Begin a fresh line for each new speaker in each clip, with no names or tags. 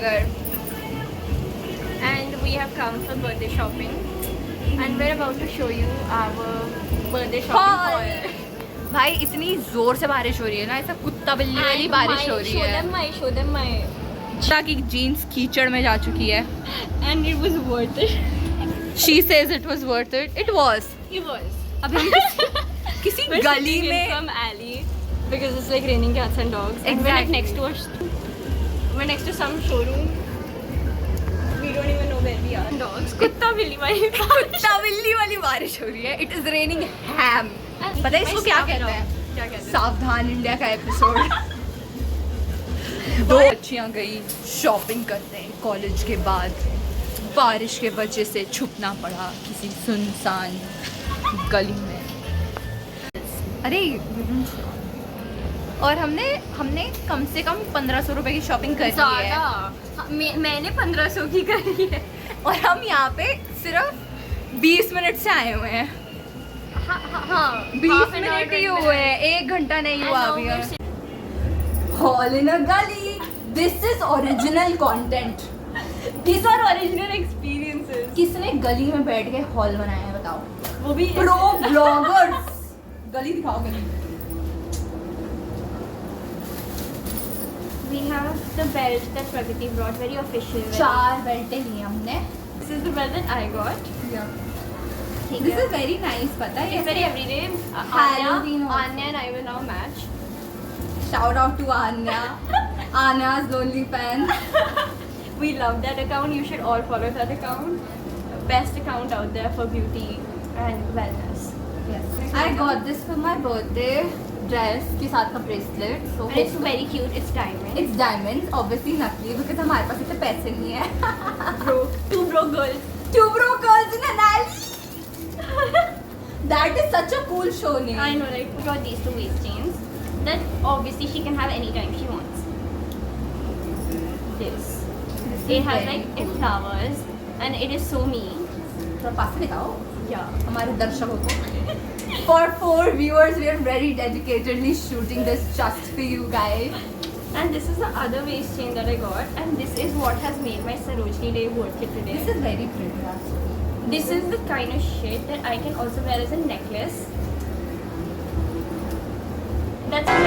Nagar.
And we have come for birthday shopping. And we're about to show you our birthday shopping haul.
भाई इतनी जोर से बारिश हो रही है ना, ऐसा कुत्ता बिल्ली वाली बारिश हो रही है।
Show them my.
की जीन्स कीचड़ में जा चुकी है।
And it was worth it.
She says it was worth it. It was.
It was.
अभी हम किसी
We're
गली
sitting in
में
some alley because it's like raining cats and dogs. And we're like next to we're next to some showroom. We don't even know where we are. Dogs. कुत्ता बिल्ली वाली
कुत्ता बिल्ली वाली बारिश हो रही है। It is raining ham. पता है इसको क्या कहते हैं?
क्या कहते हैं?
सावधान इंडिया का एपिसोड। दो बच्चियां गई शॉपिंग करने कॉलेज के बाद, बारिश के वजह से छुपना पड़ा किसी सुनसान गली में। अरे और हमने कम से कम 1500 रुपए की शॉपिंग करी है
मैंने 1500 की करी है।
और हम यहाँ पे सिर्फ 20 मिनट से आए हुए हैं।
हाँ
20 मिनट ही हुए हैं, 1 घंटा नहीं हुआ अभी। हॉल इन अ गली, this is original content,
These are original experiences.
किसने गली में बैठ के हॉल बनाया है बताओ?
वो भी
प्रो ब्लॉगर्स। गली दिखाओ गली।
We have the belt that Pragati brought, very official.
4 बेल्टें लिए हमने।
This is the belt that I got. ठीक
दिस
है।
इज वेरी नाइस, पता है?
It's very everyday.
Halloween also.
Anya and I will now match.
Shout out to Anya. Anya's lonely fan.
We love that account. You should all follow that account. Best account out there for beauty and wellness.
Yes. I got this for my birthday dress के साथ का bracelet. So
And it's very cute. It's diamond.
it's diamonds, obviously नकली because हमारे पास इतने पैसे नहीं है।
broke. Two broke girls.
2 broke girls in an alley. That is such a cool show name.
I know, right? We got these 2 waist chains that obviously she can have anytime she wants. This. It has like flowers and it is so me.
थोड़ा पास से दिखाओ
Yeah.
हमारे दर्शकों को। For 4 viewers, we are very dedicatedly shooting this just for you guys.
And this is the other waist chain that I got, and this is what has made my Sarojini Day worth it today.
This is very pretty actually.
This is the kind of shit that I can also wear as a necklace. That's a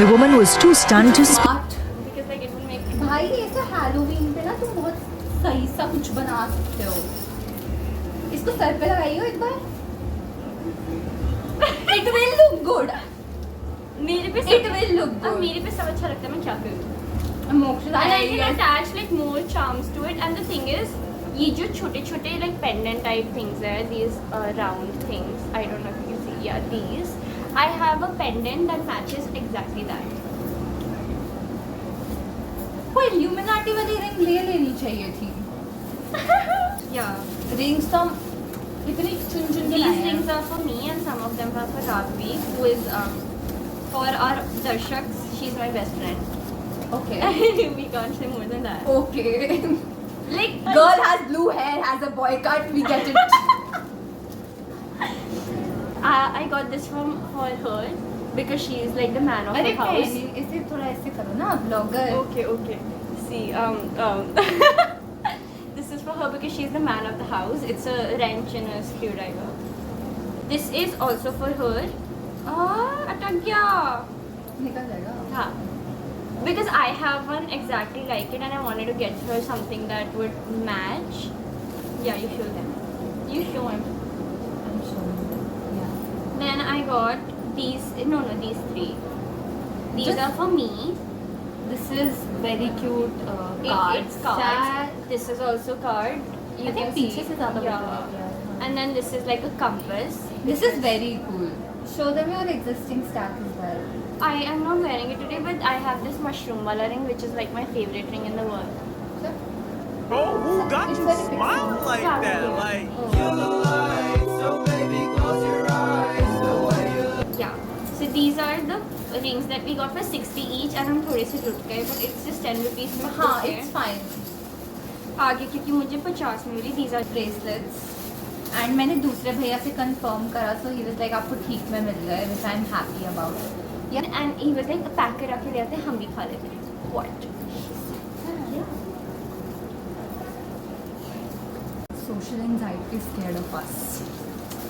The woman was too stunned to speak.
Smart.
because like it will make
भाई ऐसे Halloween पे ना तुम बहुत सही सा कुछ बना सकते हो। इसको सर पे लगाइयो एक बार। It will look good.
मेरे पे
It will look
अब
good.
मेरे पे सब अच्छा लगता है, मैं क्या करूँ?
Mokshada
And I can attach like more charms to it. And the thing is, ये जो छोटे छोटे like pendant type things है, these round things. I don't know if you can see. Yeah, these. I have a pendant that matches exactly that.
कोई illuminati वाली ring ले लेनी चाहिए थी।
Yeah.
रिंग्स तो इतनी चुन चुन के
These
लाए हैं।
rings are for me and some of them are for Radvi, who is for our darshaks. She's my best friend.
Okay.
We can't say more than that.
Okay.
Like
Girl has blue hair, has a boy cut. We get it.
I got this from her because she is like the man of
अरे
the house.
इसे थोड़ा ऐसे करो ना blogger.
Okay. See, this is for her because she's the man of the house. It's a wrench and a screwdriver. This is also for her. अटक गया।
निकल जाएगा।
हाँ. Because I have one exactly like it and I wanted to get her something that would match. Yeah, you show them. You show him.
I'm sure. Yeah.
Then I got these. No, these 3. These
Just-
are for me.
This is very cute.
It's cards. This is also card.
I think पीछे से ज़्यादा
Yeah.
better है।
And then this is like a compass.
This is very cool. Show them your existing stack as well.
I am not wearing it today, but I have this mushroom wala ring, which is like my favorite ring in the world.
Bro, who got you smiling like that? Like,
Yeah. So these are the rings that we got for 60 each, and हम थोड़े से टूट गए, but it's just 10 rupees. में
हाँ,
okay.
it's fine.
आगे क्योंकि मुझे 50 में मिली. These are
Bracelets. And मैंने दूसरे भैया से कंफर्म करा, so he was like आपको ठीक में मिल गए, which I'm happy about.
and he was like pack करा के ले आते, हम भी खा लेते. What?
Yeah. social anxiety is scared of us.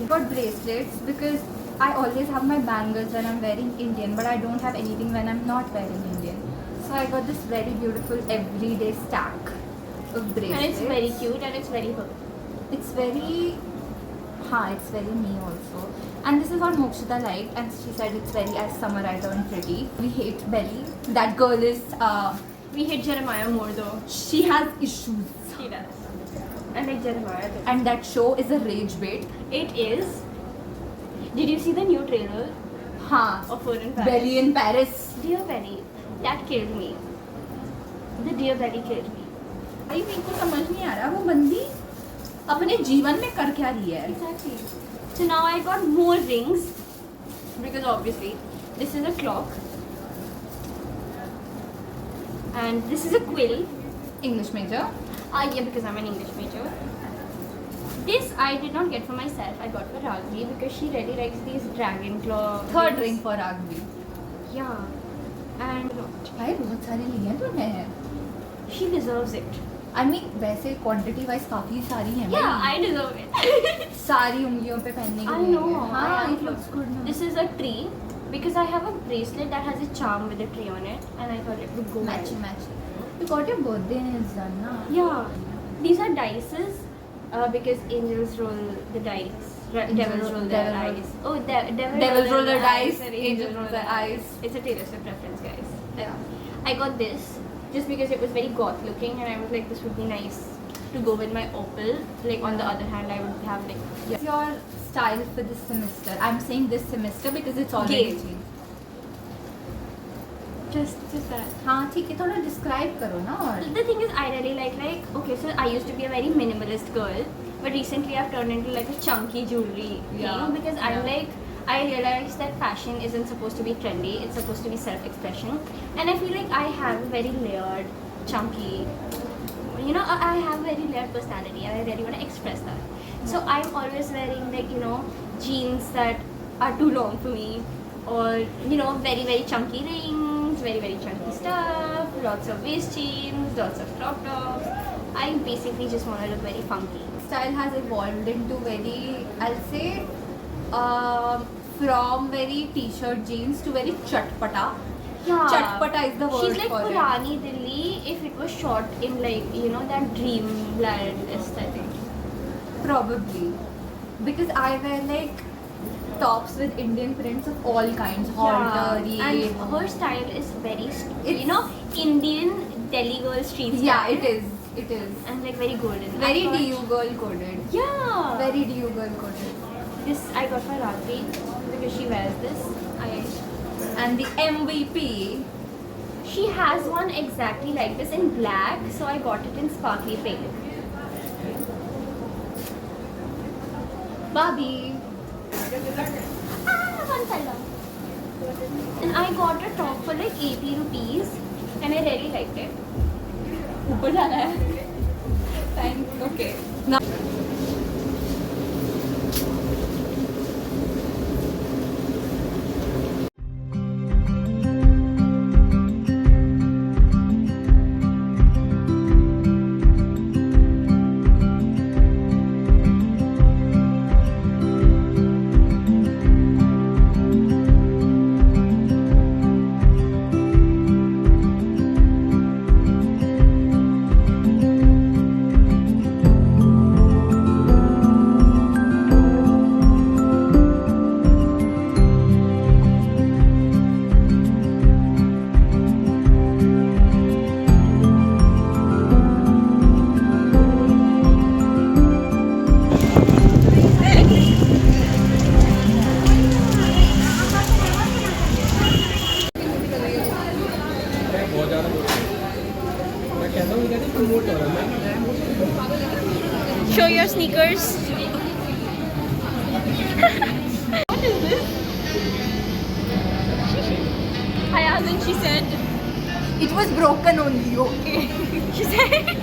I got bracelets because I always have my bangles when I'm wearing Indian, but I don't have anything when I'm not wearing Indian. So I got this very beautiful everyday stack of bracelets.
And it's very cute and it's very her.
It's very, it's very me also. And this is what Mokshita liked, and she said it's very as summarized and pretty. We hate Belly. That girl is,
We hate Jeremiah more though.
she has issues.
She does. I like Jeremiah though.
And that show is a rage bait.
It is. Did you see the new trailer of her in Paris?
Belly in Paris.
Dear Belly, that killed me. The Dear Belly killed me.
भाई मेरे को समझ नहीं आ रहा वो बंदी अपने जीवन में कर क्या रही है.
Exactly. So now I got more rings because obviously this is a clock and this is a quill.
English major.
Yeah, because I'm an English major. This I did not get for myself. I got for Ragvi because she really likes these dragon claw.
Third
rings.
ring for Ragvi.
Yeah. And
भाई बहुत सारे लिए हैं तूने.
she deserves it.
I mean वैसे quantity wise काफी सारी हैं.
Yeah, I deserve it.
सारी उंगलियों पे पहनने के
I
लिए.
know.
हाँ,
I
it looks good. ना.
This is a tree because I have a bracelet that has a charm with a tree on it, and I thought it would go
Matchy
well.
matchy. You got your birthday nails done ना.
Yeah, these are dices because angels roll the dice. Devils roll their
devil
eyes. Oh,
Devils roll their dice,
and
angels roll their eyes.
It's a Taylor Swift reference, guys.
Yeah.
I got this just because it was very goth looking, and I was like, this would be nice to go with my opal. Like on the other hand, I would have like
What's your style for this semester? I'm saying this semester because it's already
Gay.
changed.
just that.
हाँ ठीक है थोड़ा describe करो ना और.
The thing is, I really like okay, so I used to be a very minimalist girl, but recently I've turned into like a chunky jewelry
Yeah.
thing because I'm
Yeah.
like, I realized that fashion isn't supposed to be trendy, it's supposed to be self-expression, and I feel like I have a very layered, chunky, I have a very layered personality and I really want to express that. So I'm always wearing like, jeans that are too long for me, or very, very chunky rings, very, very chunky stuff, lots of waist chains, lots of crop tops. I basically just want to look very funky.
Style has evolved into very, I'll say, from very t-shirt jeans to very chatpata.
Yeah.
Chatpata is the word
She's like
for it.
Purani Delhi if it was shot in like, that dreamland aesthetic.
Probably. Because I wear like tops with Indian prints of all kinds. Halter,
And her style is very, Indian Delhi girl street style.
Yeah, it is. It is.
And like very golden.
Very
I thought-
DU girl coded.
Yeah.
Very DU girl coded.
This I got for Ragvi because she wears this.
And the MVP.
She has one exactly like this in black, so I got it in sparkly pink.
Barbie.
One color. And I got a top for like 80 rupees, and I really liked it.
ऊपर जाना है. Thanks. Okay. Now.
बहुत ज़्यादा बोल रहा हूँ मैं कहता हूँ कहते प्रमोट हो रहा है
Show your sneakers. What is this? I asked and she said,
It was broken only. Okay.
she said,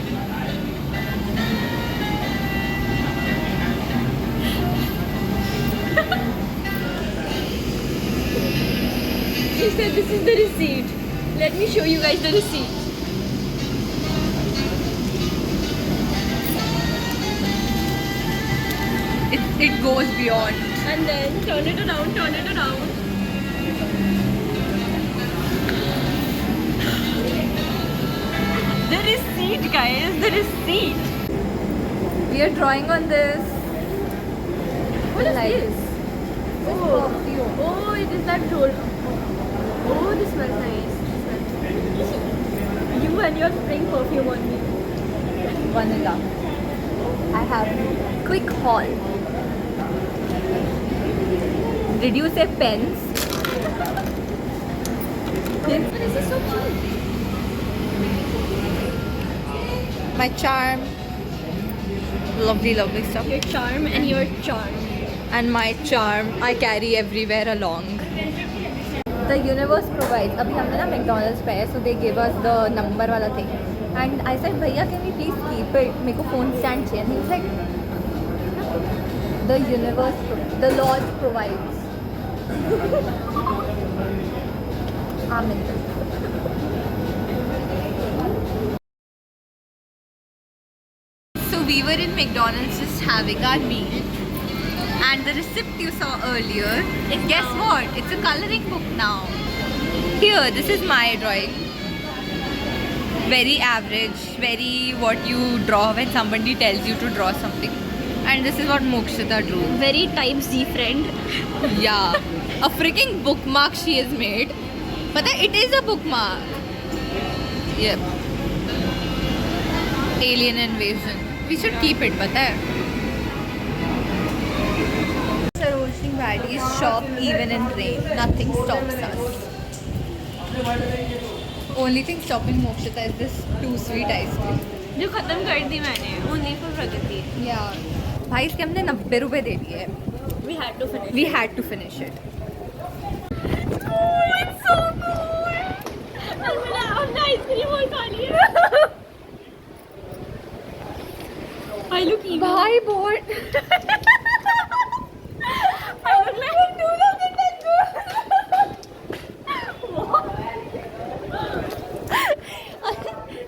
she said this is the receipt. Let me show you guys the receipt.
It goes beyond.
And then turn it around, turn it around. There is seat, guys. There is seat.
We are drawing on this.
What is
Like-
this?
This
Oh.
perfume.
Oh, it is that roll. Oh, this smells nice. You and your spring perfume on me.
Vanilla. I have quick haul. Did you say pens?
This is so cute.
My charm. Lovely, lovely stuff.
Your charm and your charm.
And my charm I carry everywhere along. The universe provides. अभी हमने ना McDonald's पे है, so they give us the number वाला thing. And I said, भैया can we please keep it? मेरे को phone stand चाहिए. And he was like, the universe, the Lord provides. Amen. So we were in McDonald's just having our meal. And the receipt you saw earlier, guess what? It's a coloring book now. Here, this is my drawing. Very average, very what you draw when somebody tells you to draw something. And this is what Mokshita drew.
Very type Z friend.
Yeah, a freaking bookmark she has made. But it is a bookmark. Yep. Alien invasion. We should keep it, pata hai? Sarojini Baddies shop even in rain. Nothing stops us. Only thing stopping Mokshita is this too sweet ice cream.
जो खत्म कर दी मैंने only for Pragati.
Yeah. भाई इसके हमने 90 रुपए दे दिए.
We had to finish.
We had to finish it.
Oh, it's so cool. हमने आइसक्रीम और खा लिया. I look evil.
भाई बहुत.
I look like 2010.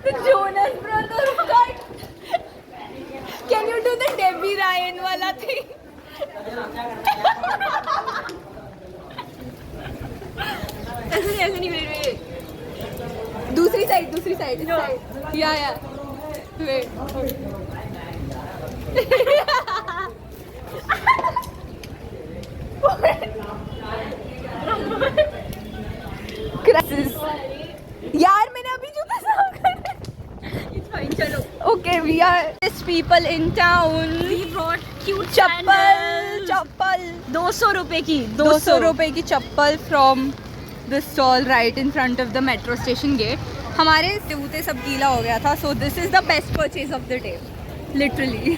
The Jonas Brothers cut. Can you do the Debbie Ryan wala thing?
ऐसे नहीं wait.
दूसरी side
No.
या wait. Crisis. यार मैंने अभी जूता साफ करा.
It's fine, चलो.
Okay, we are rich people in town.
We brought cute
chappal
sandals. 200 रुपए की.
200 रुपए की चप्पल from the stall right in front of the metro station gate. हमारे जूते सब गीला हो गया था, so this is the best purchase of the day, literally.